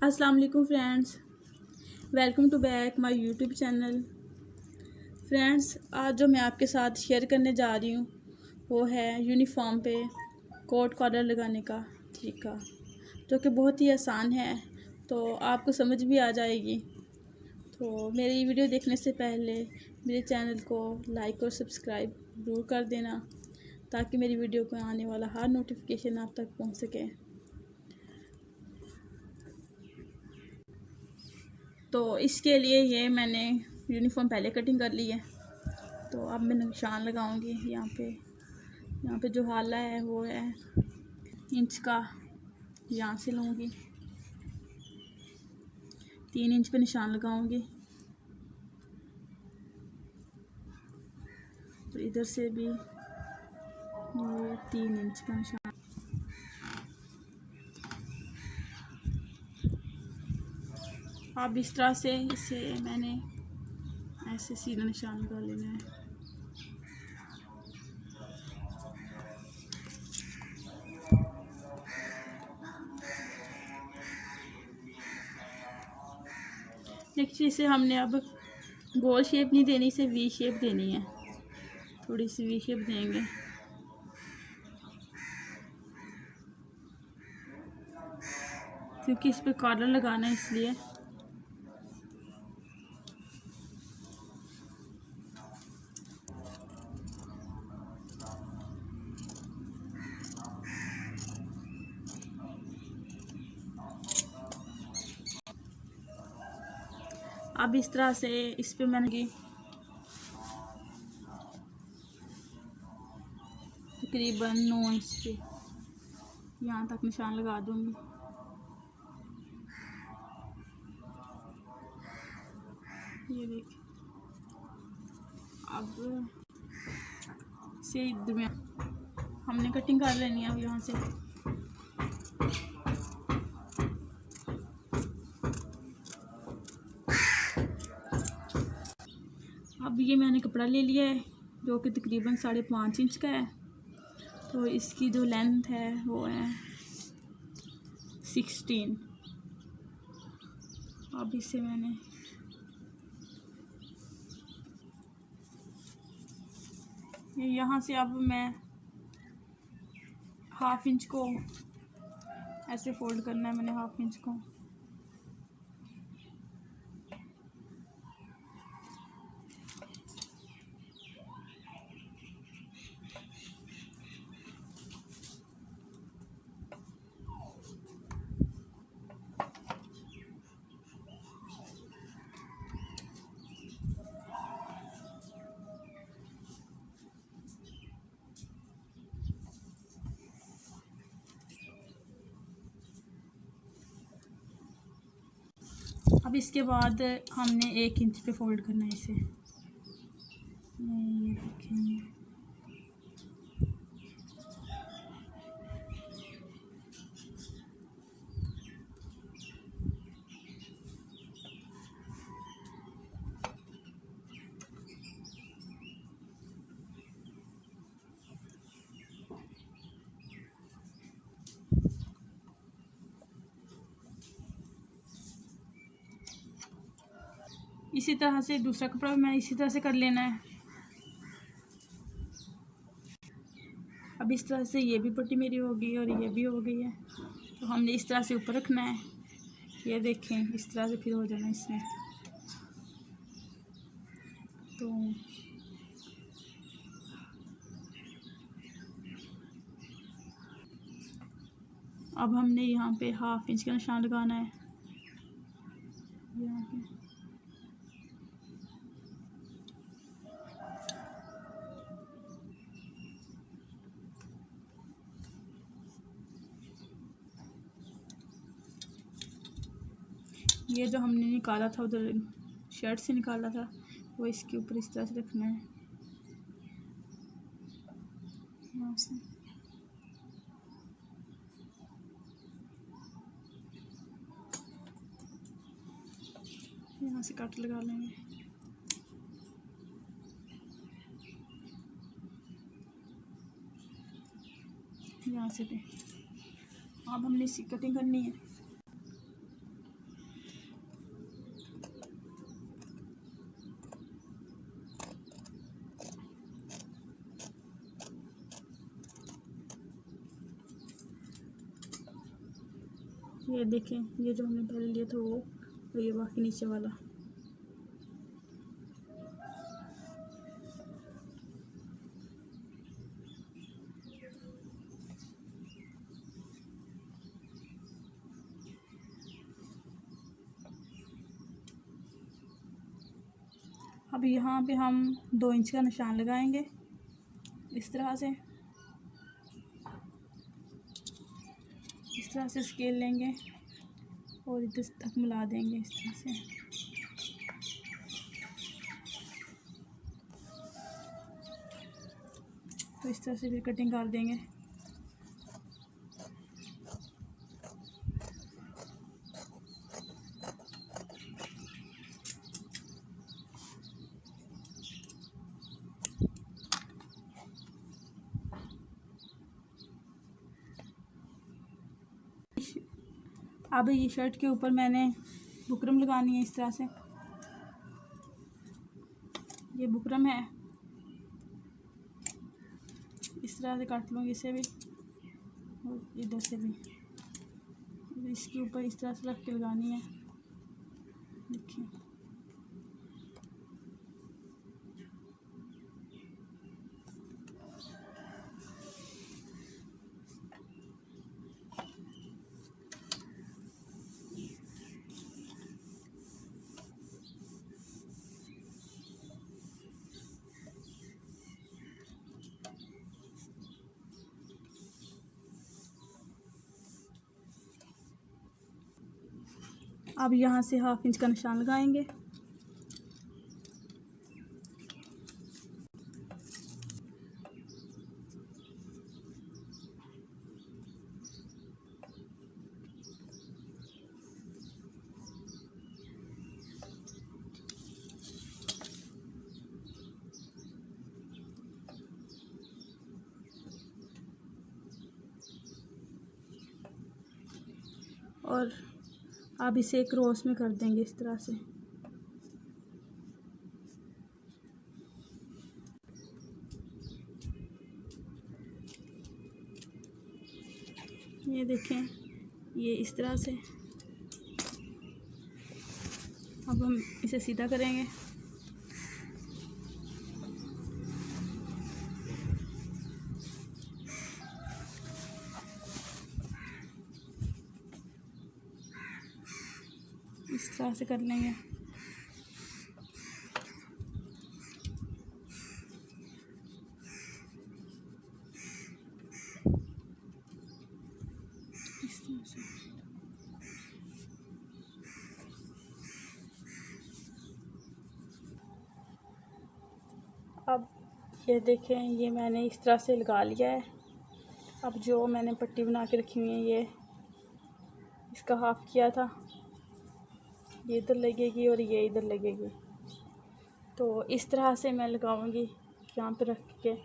अस्सलाम वालेकुम friends, welcome to back my YouTube channel. Friends, आज जो मैं आपके साथ शेयर करने जा रही हूँ वो है यूनिफॉर्म पे कोट कॉलर लगाने का तरीका, जो कि बहुत ही आसान है, तो आपको समझ भी आ जाएगी। तो मेरी वीडियो देखने से पहले मेरे चैनल को लाइक और सब्सक्राइब ज़रूर कर देना, ताकि मेरी वीडियो को आने वाला हर नोटिफिकेशन आप तक पहुँच सके। तो इसके लिए ये मैंने यूनिफॉर्म पहले कटिंग कर ली है। तो अब मैं निशान लगाऊंगी यहाँ पे जो हाला है वो है इंच का। यहाँ से लूँगी 3 इंच पे निशान लगाऊंगी, तो इधर से भी ये 3 इंच का निशान। अब इस तरह से इसे मैंने ऐसे सीधा निशान लगा लेना है। देखिए, इसे हमने अब गोल शेप नहीं देनी, इसे वी शेप देनी है। थोड़ी सी वी शेप देंगे। क्योंकि इस पे कॉलर लगाना है, इसलिए। अब इस तरह से इस पे मैंने तकरीबन 9 इंच पे यहाँ तक निशान लगा दूंगी। ये देखिए, अब से दरमियान हमने कटिंग कर लेनी है। अब यहाँ से अब ये मैंने कपड़ा ले लिया है जो कि तकरीबन 5.5 इंच का है। तो इसकी जो लेंथ है वो है 16। अब इसे मैंने यहाँ से अब मैं 1/2 इंच को ऐसे फोल्ड करना है। मैंने 1/2 इंच को अब इसके बाद हमने 1 इंच पे फोल्ड करना है इसे। ये देखेंगे, इसी तरह से दूसरा कपड़ा भी मैंने इसी तरह से कर लेना है। अब इस तरह से ये भी पट्टी मेरी हो गई और ये भी हो गई है। तो हमने इस तरह से ऊपर रखना है। ये देखें, इस तरह से फिर हो जाना इसमें। तो अब हमने यहाँ पे 1/2 इंच का निशान लगाना है। यहाँ पे ये जो हमने निकाला था उधर शर्ट से निकाला था, वो इसके ऊपर इस तरह से रखना है। यहाँ से यहाँ से कट लगा लेंगे। यहाँ से भी अब हमने इसकी कटिंग करनी है। ये देखें, ये जो हमने पहले लिया था वो, और ये बाकी नीचे वाला। अब यहाँ पे हम 2 इंच का निशान लगाएंगे इस तरह से। इस तरह से स्केल लेंगे और इधर तक मिला देंगे इस तरह से। तो इस तरह से फिर कटिंग कर देंगे। अब ये शर्ट के ऊपर मैंने बुकरम लगानी है इस तरह से। ये बुकरम है, इस तरह से काट लूँगी इसे भी और इधर से भी। इसके ऊपर इस तरह से रख के लगानी है। देखिए, अब यहाँ से 1/2 इंच का निशान लगाएंगे। और अब इसे क्रॉस में कर देंगे इस तरह से। ये देखें, ये इस तरह से। अब हम इसे सीधा करेंगे। इस तरह से कर लेंगे। इस तरह से। अब ये देखें, ये मैंने इस तरह से लगा लिया है। अब जो मैंने पट्टी बना के रखी हुई है, ये इसका हाफ किया था, ये इधर लगेगी और ये इधर लगेगी। तो इस तरह से मैं लगाऊंगी, यहाँ पे रख के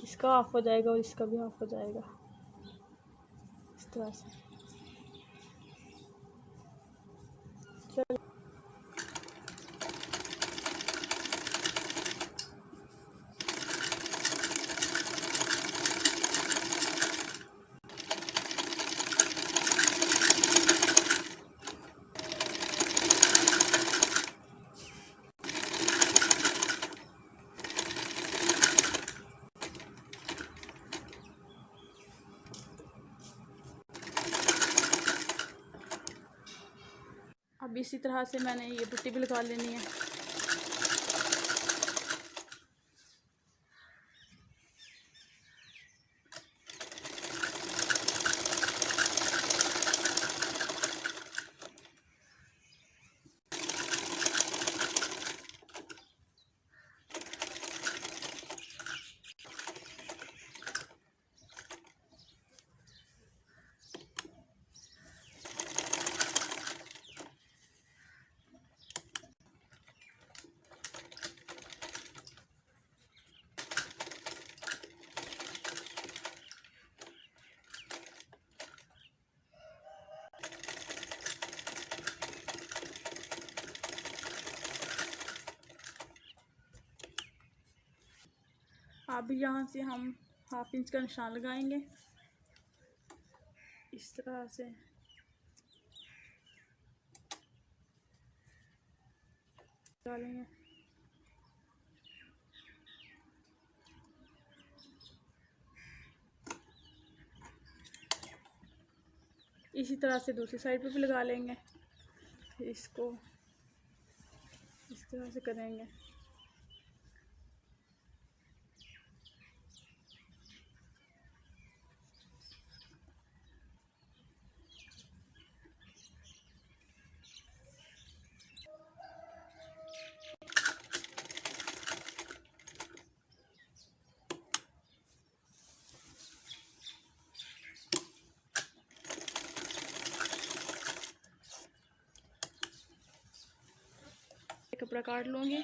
इसका हाफ हो जाएगा और इसका भी हाफ हो जाएगा इस तरह से। चल, अब इसी तरह से मैंने ये पट्टी भी लगा लेनी है। अब यहाँ से हम 1/2 इंच का निशान लगाएंगे इस तरह से। डालेंगे। इसी तरह से दूसरी साइड पे भी लगा लेंगे। फिर इसको इस तरह से करेंगे। कपड़ा काट लूँगी।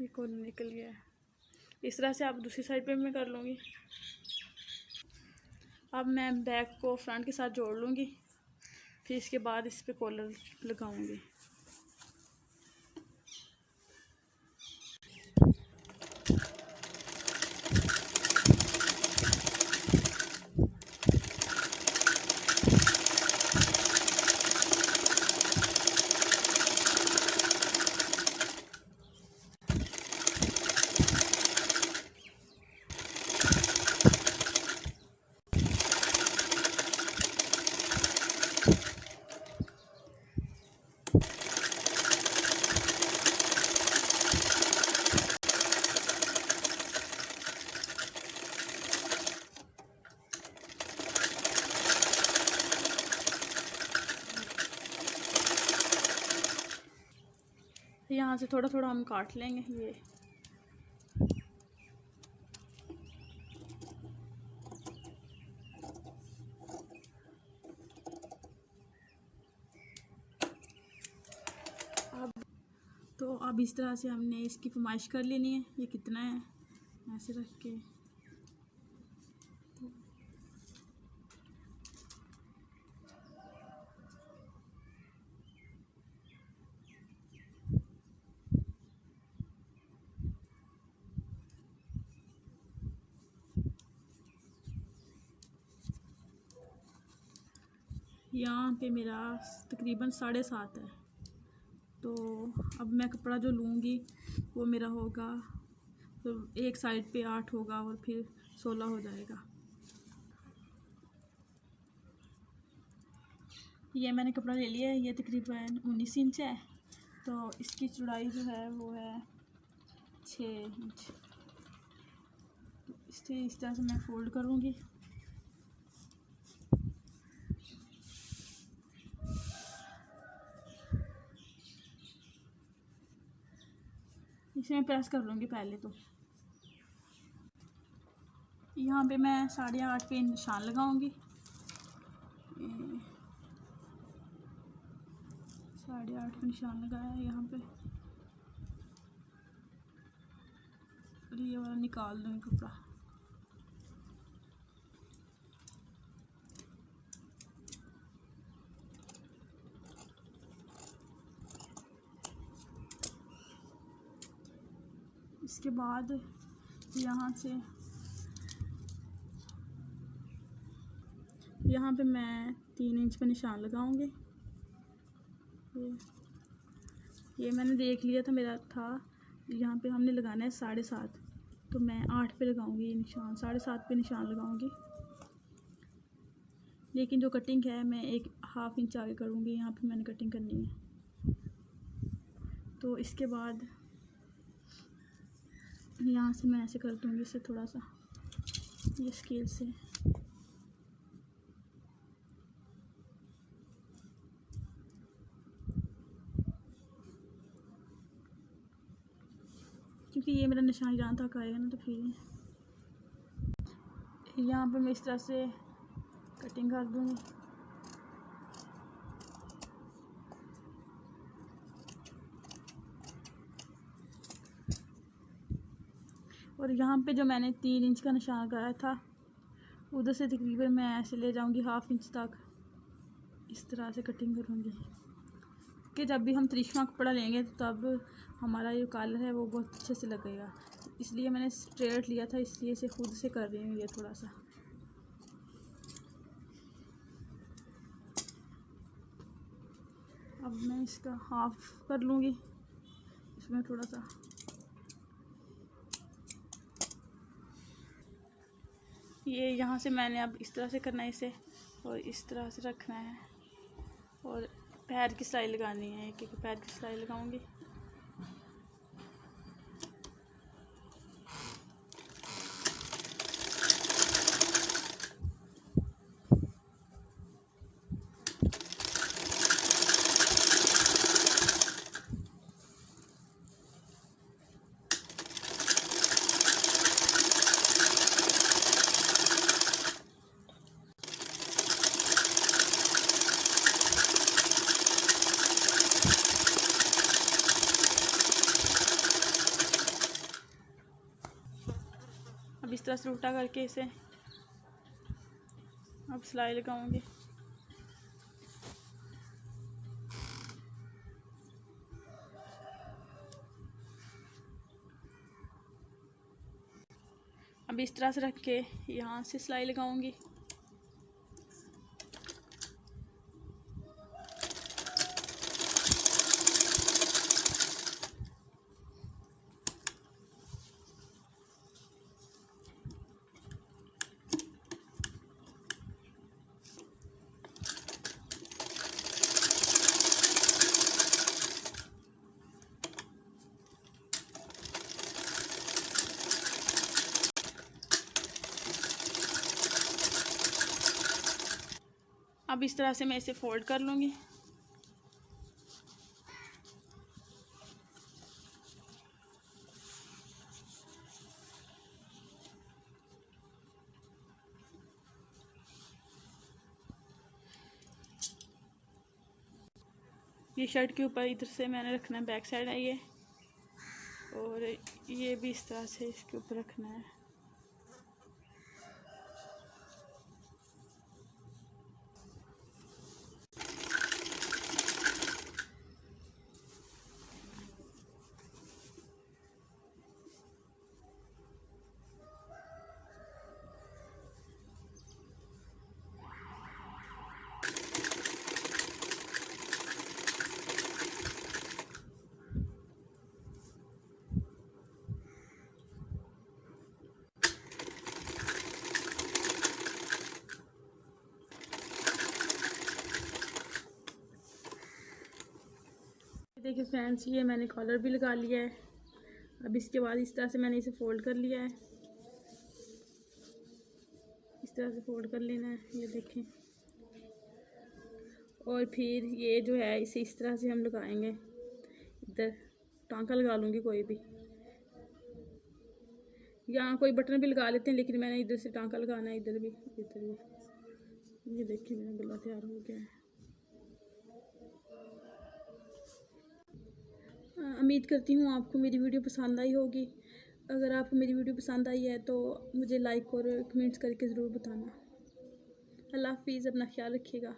ये कॉर्नर निकल गया है। इस तरह से आप दूसरी साइड पे मैं कर लूँगी। अब मैं बैक को फ्रंट के साथ जोड़ लूँगी। फिर इसके बाद इस पे कॉलर लगाऊँगी। यहाँ से थोड़ा थोड़ा हम काट लेंगे। ये अब इस तरह से हमने इसकी फरमाइश कर लेनी है। ये कितना है ऐसे रख के। यहाँ पे मेरा तकरीबन 7.5 है। तो अब मैं कपड़ा जो लूँगी वो मेरा होगा, तो एक साइड पे 8 होगा और फिर 16 हो जाएगा। ये मैंने कपड़ा ले लिया है। ये तकरीबन 19 इंच है। तो इसकी चौड़ाई जो है वो है 6 इंच। तो इस तरह से मैं फोल्ड करूँगी। इसे मैं प्रेस कर लूँगी पहले। तो यहाँ पे मैं 8.5 पे निशान लगाऊँगी। 8.5 पे निशान लगाया है यहाँ पे। और ये वाला निकाल दूँगी कपड़ा। इसके बाद यहाँ से यहाँ पे मैं 3 इंच पे निशान लगाऊंगी। ये मैंने देख लिया था, मेरा था यहाँ पे हमने लगाना है 7.5। तो मैं 8 पे लगाऊंगी ये निशान, 7.5 पे निशान लगाऊंगी। लेकिन जो कटिंग है मैं 1/2 इंच आगे करूँगी। यहाँ पे मैंने कटिंग करनी है। तो इसके बाद यहाँ से मैं ऐसे कर दूँगी इसे थोड़ा सा ये स्केल से। क्योंकि ये मेरा निशान यहाँ तक आएगा ना, तो फिर यहाँ पे मैं इस तरह से कटिंग कर दूँगी। और यहाँ पे जो मैंने 3 इंच का निशान लगाया था उधर से तकरीबन मैं ऐसे ले जाऊँगी 1/2 इंच तक। इस तरह से कटिंग करूँगी कि जब भी हम त्रिशुआ कपड़ा लेंगे तब हमारा ये कॉलर है वो बहुत अच्छे से लगेगा। इसलिए मैंने स्ट्रेट लिया था, इसलिए इसे खुद से कर रही हूँ ये थोड़ा सा। अब मैं इसका हाफ कर लूँगी, इसमें थोड़ा सा ये यहाँ से मैंने अब इस तरह से करना है इसे, और इस तरह से रखना है और पैर की सिलाई लगानी है। एक एक पैर की सिलाई लगाऊंगी। अब इस तरह से उल्टा करके इसे अब सिलाई लगाऊंगी। अब इस तरह से रख के यहाँ से सिलाई लगाऊंगी। अब इस तरह से मैं इसे फोल्ड कर लूँगी। ये शर्ट के ऊपर इधर से मैंने रखना है, बैक साइड है ये, और ये भी इस तरह से इसके ऊपर रखना है। देखिए फ्रेंड्स, ये मैंने कॉलर भी लगा लिया है। अब इसके बाद इस तरह से मैंने इसे फोल्ड कर लिया है, इस तरह से फोल्ड कर लेना है, ये देखें। और फिर ये जो है इसे इस तरह से हम लगाएंगे। इधर टांका लगा लूँगी कोई भी, यहाँ कोई बटन भी लगा लेते हैं, लेकिन मैंने इधर से टांका लगाना है, इधर भी इधर भी। ये देखिए मेरा गला तैयार हो गया है। उम्मीद करती हूँ आपको मेरी वीडियो पसंद आई होगी। अगर आपको मेरी वीडियो पसंद आई है तो मुझे लाइक और कमेंट्स करके ज़रूर बताना। अल्लाह हाफिज़, अपना ख्याल रखिएगा।